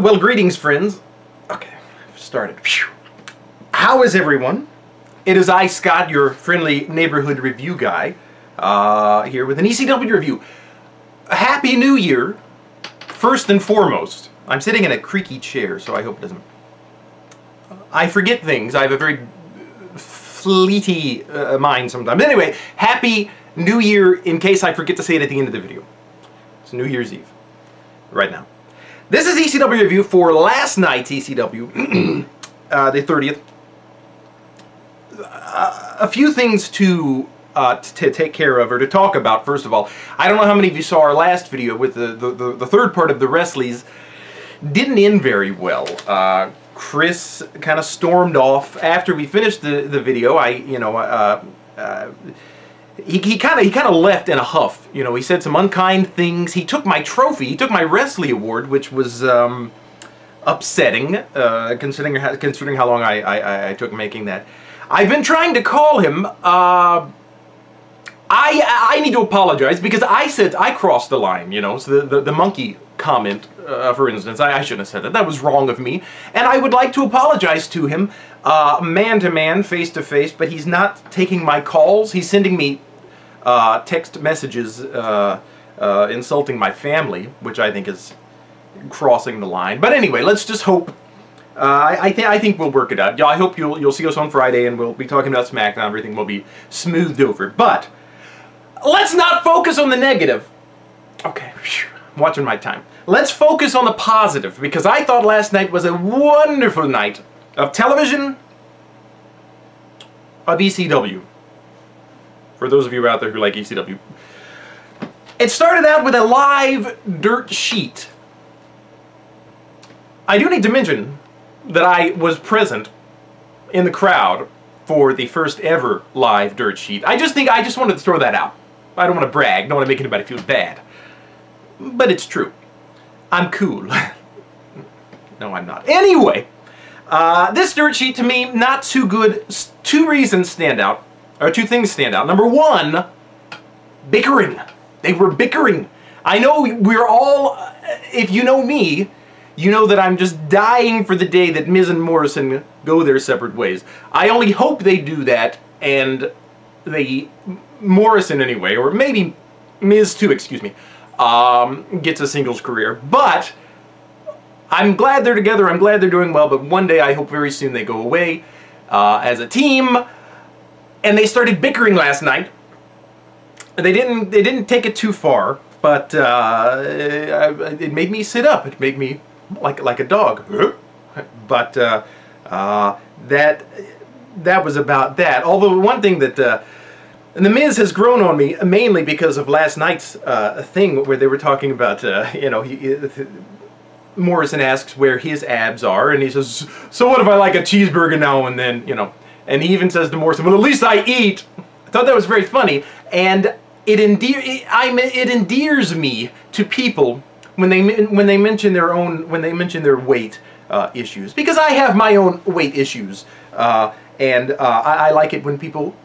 Well, greetings, friends. Okay, I've started. Phew. How is everyone? It is I, Scott, your friendly neighborhood review guy, here with an ECW review. Happy New Year, first and foremost. I'm sitting in a creaky chair, so I hope it doesn't... I forget things. I have a very fleety mind sometimes. But anyway, Happy New Year, in case I forget to say it at the end of the video. It's New Year's Eve, right now. This is ECW review for last night's ECW, the 30th. A few things to take care of, or to talk about. First of all, I don't know how many of you saw our last video with the third part of the Wrestlies. Didn't end very well. Chris kind of stormed off after we finished the video. He kind of left in a huff. You know, he said some unkind things. He took my trophy. He took my Wrestling award, which was upsetting, considering how long I took making that. I've been trying to call him. I need to apologize because I crossed the line. You know, so the monkey comment, for instance, I shouldn't have said that. That was wrong of me, and I would like to apologize to him, man to man, face to face. But he's not taking my calls. He's sending me text messages insulting my family, which I think is crossing the line. But anyway, let's just hope. I think we'll work it out. I hope you'll see us on Friday, and we'll be talking about SmackDown. Everything will be smoothed over. But let's not focus on the negative. Okay, I'm watching my time. Let's focus on the positive, because I thought last night was a wonderful night of television, of ECW. For those of you out there who like ECW. It started out with a live dirt sheet. I do need to mention that I was present in the crowd for the first ever live dirt sheet. I just wanted to throw that out. I don't want to brag, don't want to make anybody feel bad. But it's true. I'm cool. No, I'm not. Anyway, this dirt sheet to me, not too good. Two reasons stand out, or two things stand out. Number one, bickering. They were bickering. I know we're all, if you know me, you know that I'm just dying for the day that Miz and Morrison go their separate ways. I only hope they do that, and Morrison anyway, or maybe Miz too, excuse me, gets a singles career. But I'm glad they're together, I'm glad they're doing well, but one day I hope very soon they go away as a team. And they started bickering last night. They didn't take it too far, but it made me sit up. It made me like a dog. But that was about that. Although one thing that The Miz has grown on me mainly because of last night's thing where they were talking about you know, Morrison asks where his abs are, and he says, "So what if I like a cheeseburger now and then?" You know, and he even says to Morrison, "Well, at least I eat." I thought that was very funny, and it endears me to people when they mention their weight issues, because I have my own weight issues, and I like it when people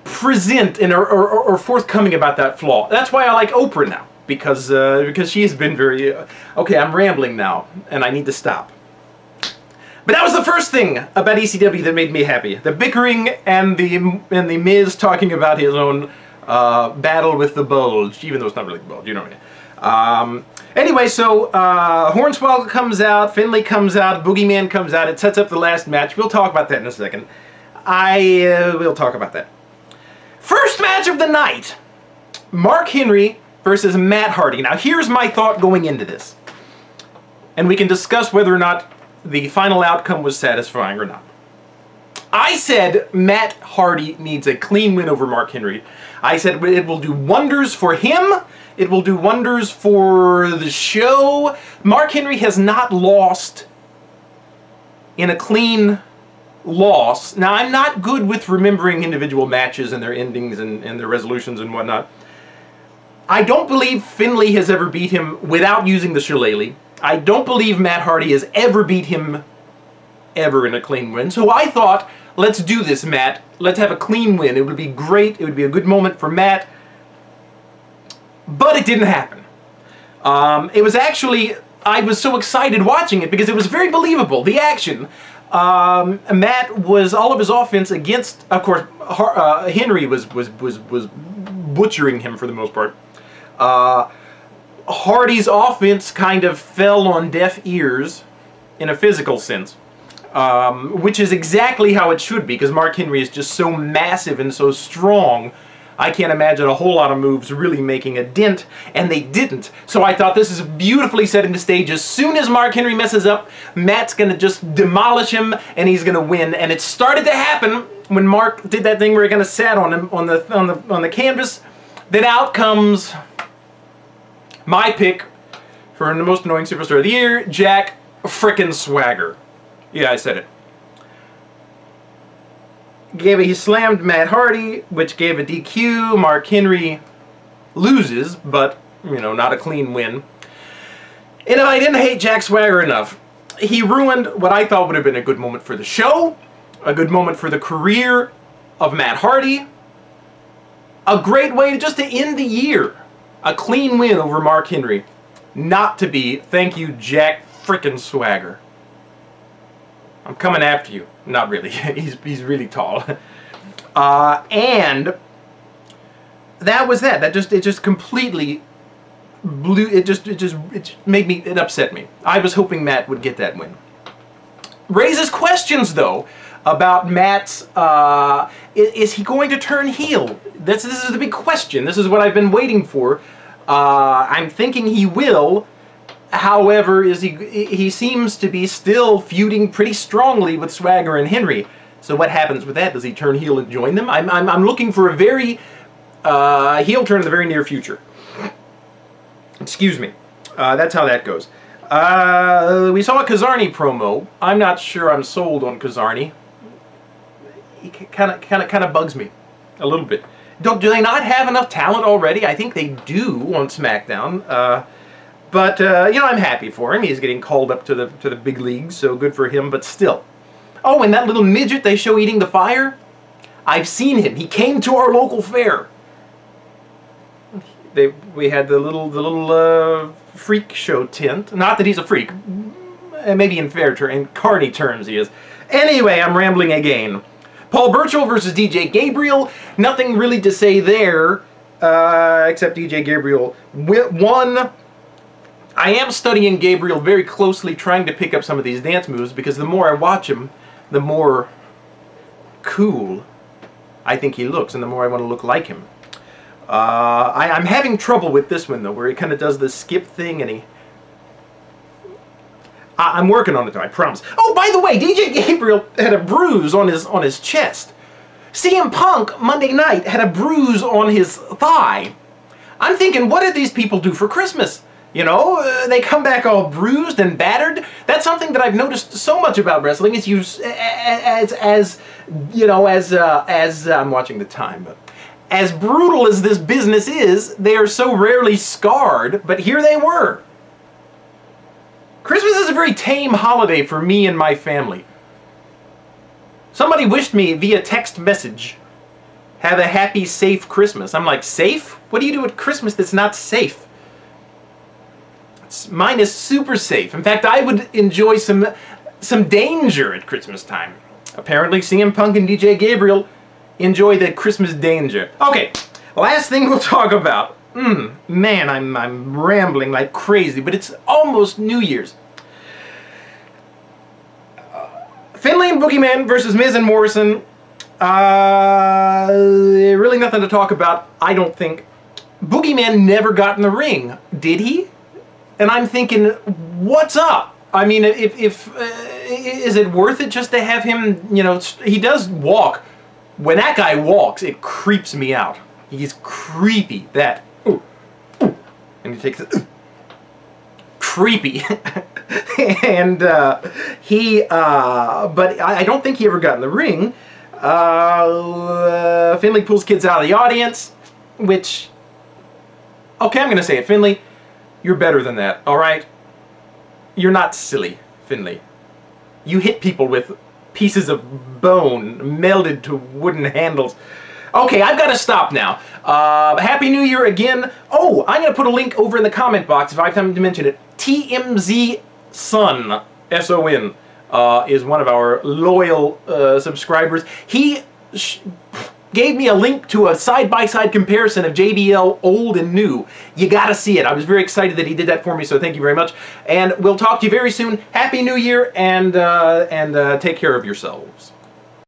present and are forthcoming about that flaw. That's why I like Oprah now, because she has been very okay. I'm rambling now, and I need to stop. But that was the first thing about ECW that made me happy: the bickering and the Miz talking about his own battle with the bulge, even though it's not really the bulge, you know what I mean. Anyway, so Hornswoggle comes out, Finlay comes out, Boogeyman comes out. It sets up the last match. We'll talk about that in a second. We'll talk about that. First match of the night: Mark Henry versus Matt Hardy. Now, here's my thought going into this, and we can discuss whether or not the final outcome was satisfying or not. I said Matt Hardy needs a clean win over Mark Henry. I said it will do wonders for him. It will do wonders for the show. Mark Henry has not lost in a clean loss. Now, I'm not good with remembering individual matches and their endings and their resolutions and whatnot. I don't believe Finlay has ever beat him without using the shillelagh. I don't believe Matt Hardy has ever beat him ever in a clean win. So I thought, let's do this, Matt. Let's have a clean win. It would be great. It would be a good moment for Matt. But it didn't happen. It was actually I was so excited watching it because it was very believable. The action. Matt was all of his offense against, of course, Henry was butchering him for the most part. Hardy's offense kind of fell on deaf ears in a physical sense, which is exactly how it should be, because Mark Henry is just so massive and so strong. I can't imagine a whole lot of moves really making a dent, and they didn't. So I thought this is beautifully setting the stage. As soon as Mark Henry messes up, Matt's gonna just demolish him, and he's gonna win. And it started to happen when Mark did that thing where he kind of sat on him on the canvas. Then out comes my pick for the most annoying superstar of the year, Jack frickin' Swagger. Yeah, I said it. He slammed Matt Hardy, which gave a DQ. Mark Henry loses, but, you know, not a clean win. And I didn't hate Jack Swagger enough. He ruined what I thought would have been a good moment for the show, a good moment for the career of Matt Hardy, a great way just to end the year. A clean win over Mark Henry. Not to be. Thank you, Jack frickin' Swagger. I'm coming after you. Not really. He's really tall. And that was that. It just completely blew. It upset me. I was hoping Matt would get that win. Raises questions though about Matt's. Is he going to turn heel? This is the big question. This is what I've been waiting for. I'm thinking he will. However, he seems to be still feuding pretty strongly with Swagger and Henry. So what happens with that? Does he turn heel and join them? I'm looking for a very heel turn in the very near future. Excuse me. That's how that goes. We saw a Kazarni promo. I'm not sure I'm sold on Kazarni. He kind of bugs me a little bit. Do they not have enough talent already? I think they do on SmackDown. But you know, I'm happy for him. He's getting called up to the big leagues, so good for him. But still. Oh, and that little midget they show eating the fire? I've seen him. He came to our local fair. We had the little freak show tent. Not that he's a freak. Maybe in carny terms he is. Anyway, I'm rambling again. Paul Burchill versus DJ Gabriel. Nothing really to say there, except DJ Gabriel won. I am studying Gabriel very closely, trying to pick up some of these dance moves, because the more I watch him, the more cool I think he looks, and the more I want to look like him. I'm having trouble with this one, though, where he kind of does this skip thing, and I'm working on it, though, I promise. Oh, by the way, DJ Gabriel had a bruise on his chest. CM Punk, Monday night, had a bruise on his thigh. I'm thinking, what did these people do for Christmas? You know, they come back all bruised and battered. That's something that I've noticed so much about wrestling. Is as I'm watching the time, but as brutal as this business is, they are so rarely scarred. But here they were. Christmas is a very tame holiday for me and my family. Somebody wished me via text message, "Have a happy, safe Christmas." I'm like, safe? What do you do at Christmas that's not safe? Mine is super safe. In fact, I would enjoy some danger at Christmas time. Apparently, CM Punk and DJ Gabriel enjoy the Christmas danger. Okay, last thing we'll talk about. Man, I'm rambling like crazy, but it's almost New Year's. Finlay and Boogeyman versus Miz and Morrison. Really nothing to talk about, I don't think. Boogeyman never got in the ring, did he? And I'm thinking, what's up? I mean, is it worth it just to have him, you know, he does walk. When that guy walks, it creeps me out. He's creepy, that. And he takes it. Creepy. And but I don't think he ever got in the ring. Finlay pulls kids out of the audience, which, okay, I'm going to say it, Finlay. You're better than that, alright? You're not silly, Finlay. You hit people with pieces of bone melded to wooden handles. Okay, I've got to stop now. Happy New Year again. Oh, I'm going to put a link over in the comment box if I have time to mention it. tmzson, S-O-N, is one of our loyal subscribers. He gave me a link to a side-by-side comparison of JBL old and new. You gotta see it. I was very excited that he did that for me, so thank you very much. And we'll talk to you very soon. Happy New Year, and take care of yourselves.